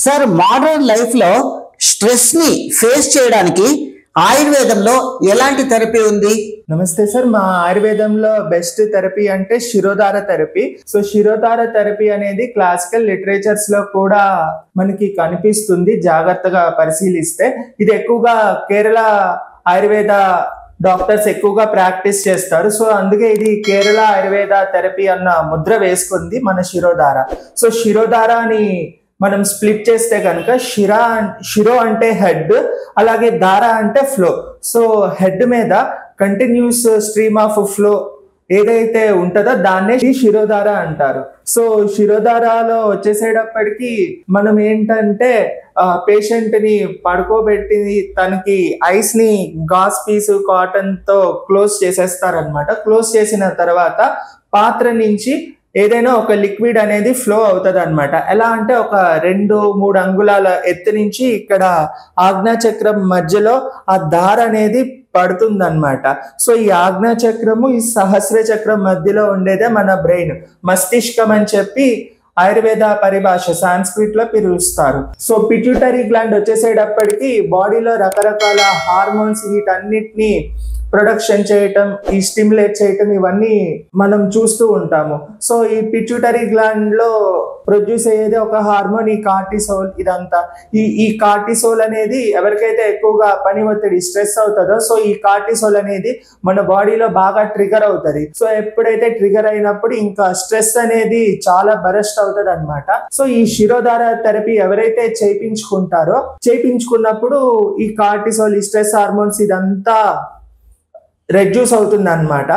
Sir modern life లో stress ని face చేయడానికి ఆయుర్వేదంలో ఎలాంటి థెరపీ ఉంది? నమస్తే సార్, మా ఆయుర్వేదంలో బెస్ట్ థెరపీ అంటే శిరోధార థెరపీ. సో శిరోధార థెరపీ అనేది క్లాసికల్ లిటరేచర్స్ లో కూడా మనకి కనిపిస్తుంది జాగ్రత్తగా పరిశీలిస్తే. ఇది ఎక్కువగా కేరళ ఆయుర్వేద డాక్టర్స్ ఎక్కువగా ప్రాక్టీస్ చేస్తారు. సో అందుకే ఇది కేరళ ఆయుర్వేద థెరపీ అన్న ముద్ర వేసుకుంది మన శిరోధార. సో శిరోధార అని మనం స్ప్లిట్ చేస్తే కనుక శిరో అంటే హెడ్, అలాగే ధార అంటే ఫ్లో. సో హెడ్ మీద కంటిన్యూస్ స్ట్రీమ్ ఆఫ్ ఫ్లో ఏదైతే ఉంటుందో దాన్నే శిరోధార అంటారు. సో శిరోధారలో వచ్చేసేటప్పటికి మనం ఏంటంటే పేషెంట్ ని పడుకోబెట్టి తనకి ఐస్ ని గాస్ పీస్ కాటన్ తో క్లోజ్ చేసేస్తారనమాట. క్లోజ్ చేసిన తర్వాత పాత్ర నుంచి ఏదైనా ఒక లిక్విడ్ అనేది ఫ్లో అవుతుంది అనమాట. ఎలా అంటే ఒక 2-3 అంగుళాల ఎత్తు నుంచి ఇక్కడ ఆజ్ఞాచక్రం మధ్యలో ఆ దార అనేది పడుతుంది అనమాట. సో ఈ ఆజ్ఞాచక్రము ఈ సహస్ర చక్రం మధ్యలో ఉండేదే మన బ్రెయిన్, మస్తిష్కం అని చెప్పి ఆయుర్వేద పరిభాష సాంస్క్రిట్ లో పిలుస్తారు. సో పిట్యూటరీ గ్లాండ్ వచ్చేసేటప్పటికి బాడీలో రకరకాల హార్మోన్స్ వీటన్నిటిని ప్రొడక్షన్ చేయటం, ఈ స్టిమ్యులేట్ చేయటం ఇవన్నీ మనం చూస్తూ ఉంటాము. సో ఈ పిట్యూటరీ గ్లాండ్ లో ప్రొడ్యూస్ అయ్యేది ఒక హార్మోన్, ఈ కార్టిసోల్. ఇదంతా ఈ కార్టిసోల్ అనేది ఎవరికైతే ఎక్కువగా పని ఒత్తిడి స్ట్రెస్ అవుతుందో, సో ఈ కార్టిసోల్ అనేది మన బాడీలో బాగా ట్రిగర్ అవుతుంది. సో ఎప్పుడైతే ట్రిగర్ అయినప్పుడు ఇంకా స్ట్రెస్ అనేది చాలా బరస్ట్ అవుతుంది అనమాట. సో ఈ శిరోధార థెరపీ ఎవరైతే చేయించుకున్నప్పుడు ఈ కార్టిసోల్, ఈ స్ట్రెస్ హార్మోన్స్ ఇదంతా రెడ్యూస్ అవుతుంది అనమాట.